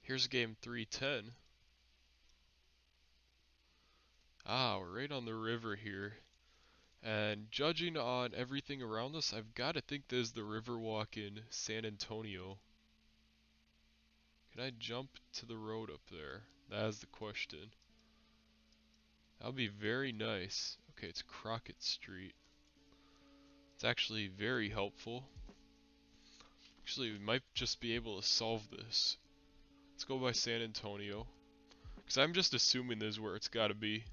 Here's game 310. Ah, we're right on the river here. And judging on everything around us, I've got to think this is the Riverwalk in San Antonio. Can I jump to the road up there? That is the question. That would be very nice. Okay, it's Crockett Street. It's actually very helpful. Actually, we might just be able to solve this. Let's go by San Antonio. Because I'm just assuming this is where it's got to be.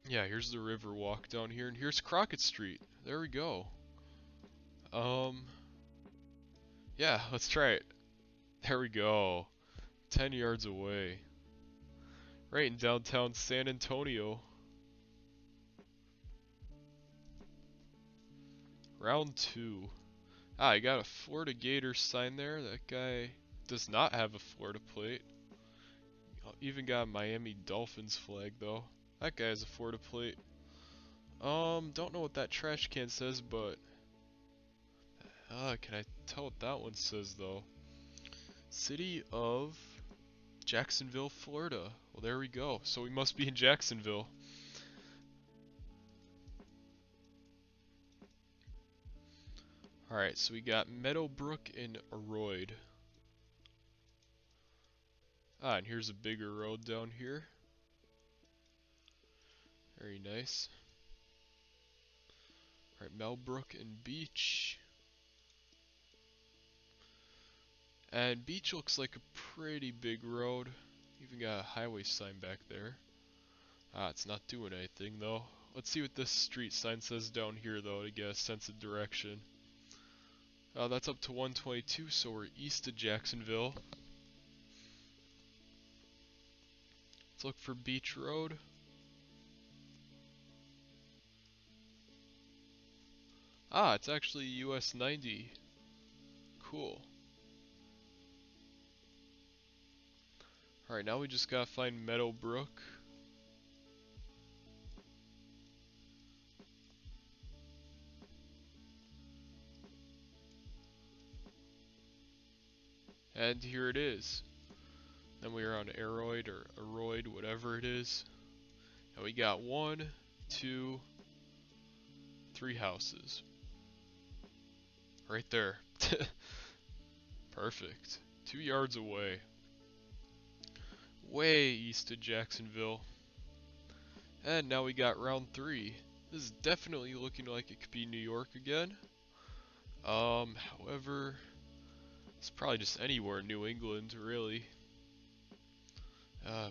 Yeah, here's the Riverwalk down here, and here's Crockett Street. There we go. Yeah, let's try it. There we go. 10 yards away. Right in downtown San Antonio. Round 2. Ah, I got a Florida Gators sign there. That guy does not have a Florida plate. Even got a Miami Dolphins flag though. That guy has a Florida plate. Don't know what that trash can says, but can I tell what that one says though? City of Jacksonville, Florida. Well, there we go. So we must be in Jacksonville. Alright, so we got Meadowbrook and Aroyd. Ah, and here's a bigger road down here. Very nice. Alright, Melbrook and Beach. And Beach looks like a pretty big road. Even got a highway sign back there. Ah, it's not doing anything though. Let's see what this street sign says down here though to get a sense of direction. That's up to 122, so we're east of Jacksonville. Let's look for Beach Road. Ah, it's actually US 90. Cool. Alright, now we just gotta find Meadowbrook. And here it is. Then we are on Aroyd or Aroyd, whatever it is. And we got 1, 2, 3 houses. Right there. Perfect. 2 yards away. Way east of Jacksonville. And now we got round 3. This is definitely looking like it could be New York again. However, it's probably just anywhere in New England, really.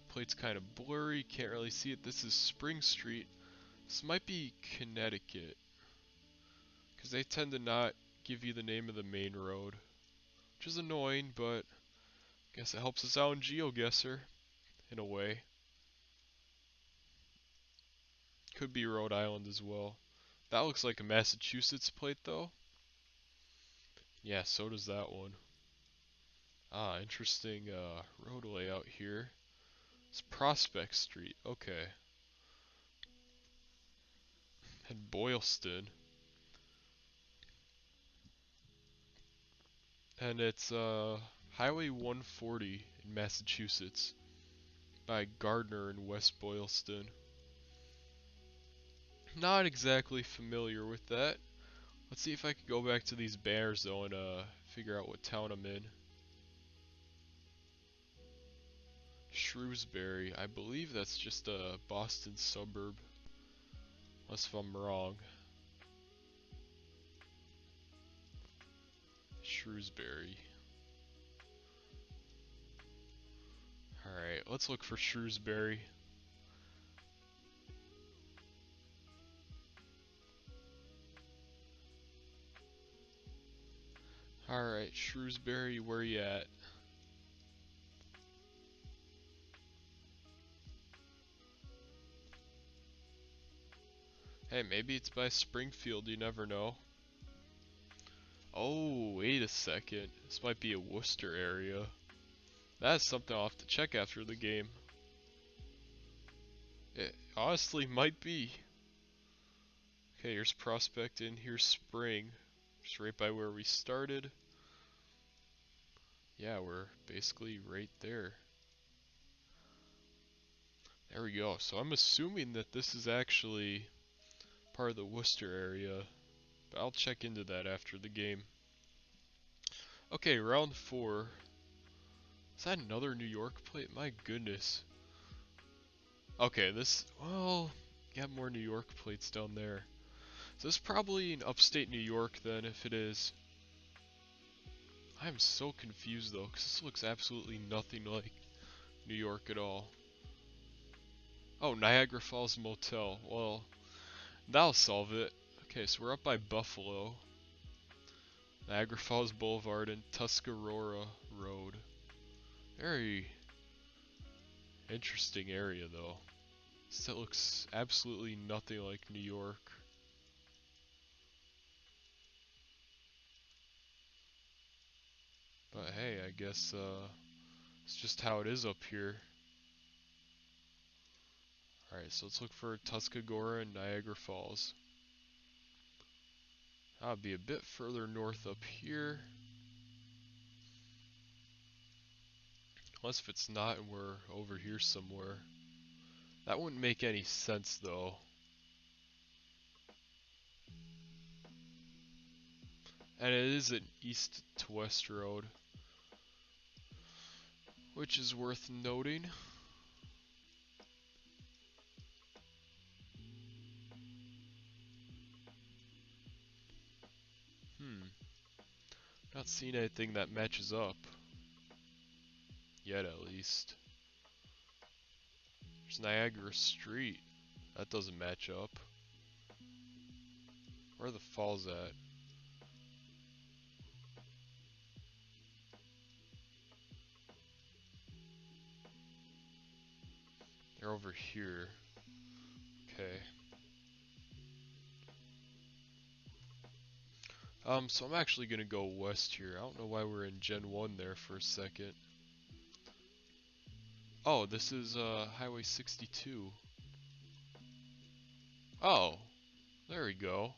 Plate's kind of blurry, can't really see it. This is Spring Street. This might be Connecticut, because they tend to not give you the name of the main road, which is annoying, but I guess it helps us out in Geoguessr, in a way. Could be Rhode Island as well. That looks like a Massachusetts plate, though. Yeah, so does that one. Ah, interesting road layout here. It's Prospect Street, okay. And Boylston. And it's Highway 140 in Massachusetts by Gardner in West Boylston. Not exactly familiar with that. Let's see if I could go back to these banners though and figure out what town I'm in. Shrewsbury. I believe that's just a Boston suburb. Unless if I'm wrong. Shrewsbury. Alright, let's look for Shrewsbury. Alright, Shrewsbury, where you at? Hey, maybe it's by Springfield, you never know. Oh, wait a second. This might be a Worcester area. That's something I'll have to check after the game. It honestly might be. Okay, here's Prospect and here's Spring. Just right by where we started. Yeah, we're basically right there. There we go. So I'm assuming that this is actually part of the Worcester area, but I'll check into that after the game. Okay, round 4. Is that another New York plate? My goodness. Okay, well, got more New York plates down there. So this is probably in upstate New York then, if it is. I'm so confused though, because this looks absolutely nothing like New York at all. Oh, Niagara Falls Motel. Well, that'll solve it. Okay, so we're up by Buffalo. Niagara Falls Boulevard and Tuscarora Road. Very interesting area though. This looks absolutely nothing like New York. But hey, I guess it's just how it is up here. Alright, so let's look for Tuscarora and Niagara Falls. That would be a bit further north up here. Unless if it's not and we're over here somewhere. That wouldn't make any sense though. And it is an east to west road, which is worth noting. Not seeing anything that matches up. Yet at least. There's Niagara Street. That doesn't match up. Where are the falls at? They're over here. Okay. So I'm actually gonna go west here. I don't know why we're in Gen 1 there for a second. Oh, this is Highway 62. Oh, there we go.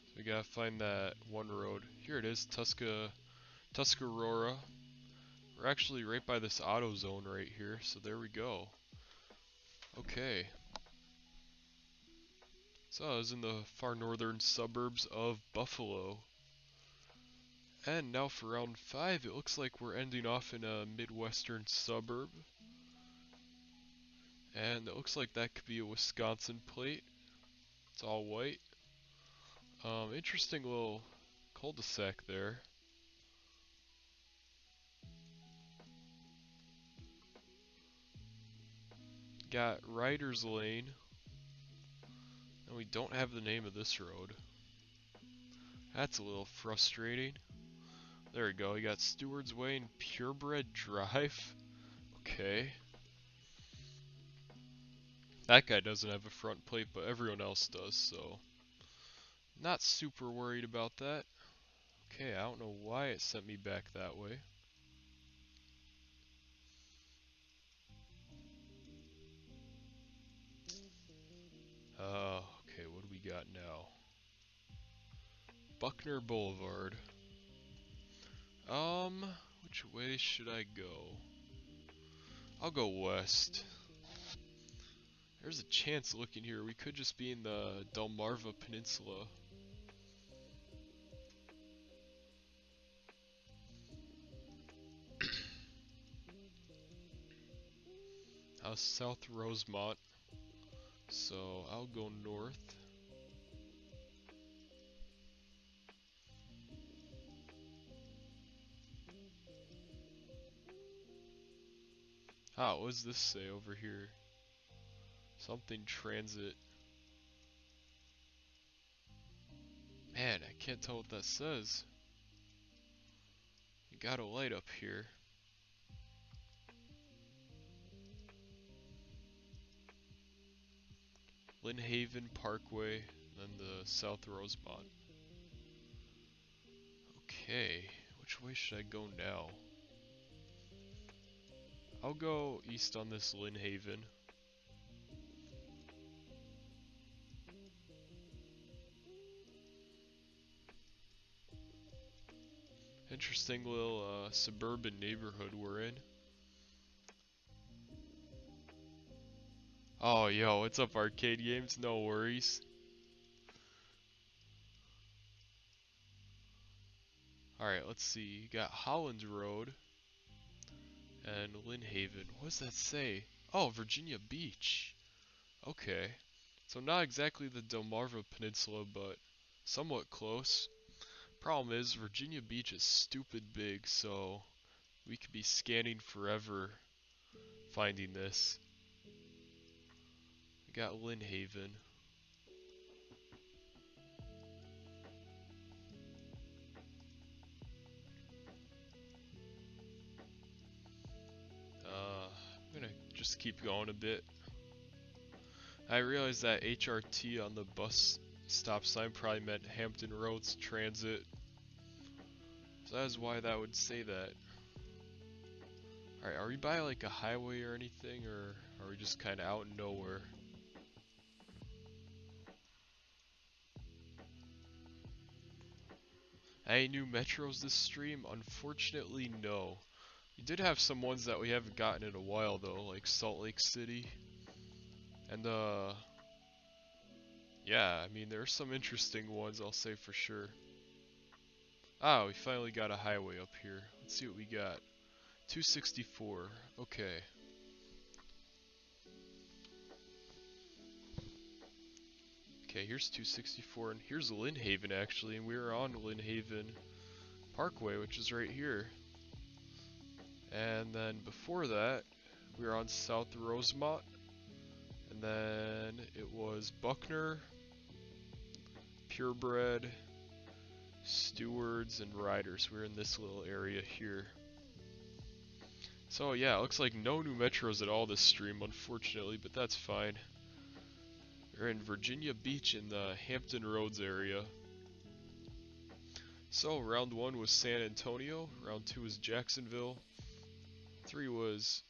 So we gotta find that one road. Here it is, Tuscarora. We're actually right by this auto zone right here, so there we go. Okay. So I was in the far northern suburbs of Buffalo. And now for round 5, it looks like we're ending off in a midwestern suburb. And it looks like that could be a Wisconsin plate. It's all white. Interesting little cul-de-sac there. Got Riders Lane. And we don't have the name of this road. That's a little frustrating. There we go, we got Stewart's Way and Purebred Drive. Okay. That guy doesn't have a front plate, but everyone else does, so not super worried about that. Okay, I don't know why it sent me back that way. Okay, what do we got now? Buckner Boulevard. Which way should I go? I'll go west. There's a chance looking here we could just be in the Delmarva Peninsula. South Rosemont. So I'll go north. Ah, what does this say over here? Something transit. Man, I can't tell what that says. You got a light up here. Lynnhaven Parkway, then the South Rosemont. Okay, which way should I go now? I'll go east on this Lynnhaven. Interesting little suburban neighborhood we're in. Oh, yo, what's up, arcade games? No worries. Alright, let's see. You got Holland Road and Lynn Haven. What does that say? Oh, Virginia Beach. Okay. So not exactly the Delmarva Peninsula, but somewhat close. Problem is, Virginia Beach is stupid big, so we could be scanning forever finding this. We got Lynn Haven. I'm gonna just keep going a bit. I realized that HRT on the bus stop sign probably meant Hampton Roads Transit. So that is why that would say that. Alright, are we by like a highway or anything, or are we just kinda out in nowhere? Any new metros this stream? Unfortunately, no. We did have some ones that we haven't gotten in a while though, like Salt Lake City. And yeah, I mean there are some interesting ones, I'll say for sure. Ah, we finally got a highway up here. Let's see what we got. 264. Okay. Okay, here's 264, and here's Lynn Haven actually, and we were on Lynn Haven Parkway, which is right here. And then before that, we were on South Rosemont, and then it was Buckner, Purebred, Stewards, and Riders. We're in this little area here. So yeah, it looks like no new metros at all this stream, unfortunately, but that's fine. We're in Virginia Beach in the Hampton Roads area. So round 1 was San Antonio, round 2 was Jacksonville, 3 was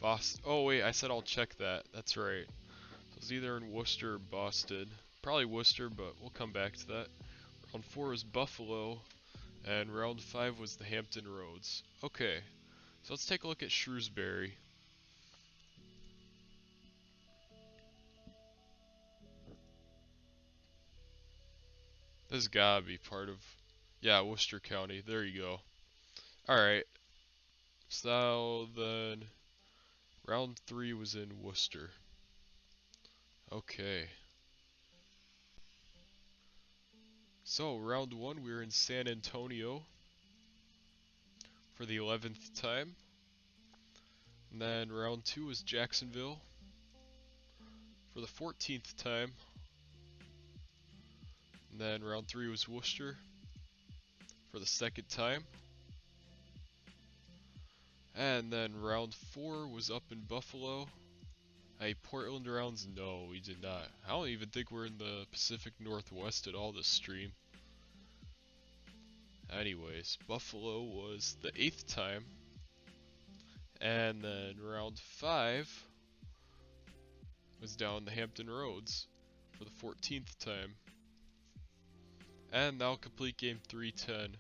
Boston. Oh wait, I said I'll check that. That's right. So it's either in Worcester or Boston. Probably Worcester, but we'll come back to that. Round 4 was Buffalo, and round 5 was the Hampton Roads. Okay, so let's take a look at Shrewsbury. This has gotta be part of, yeah, Worcester County. There you go. Alright, so then round 3 was in Worcester. Okay. So round 1 we were in San Antonio for the 11th time. And then round 2 was Jacksonville for the 14th time. And then round 3 was Worcester for the 2nd time. And then round 4 was up in Buffalo. Hey, Portland rounds? No, we did not. I don't even think we're in the Pacific Northwest at all this stream. Anyways, Buffalo was the 8th time. And then round 5 was down the Hampton Roads for the 14th time. And now complete game 310.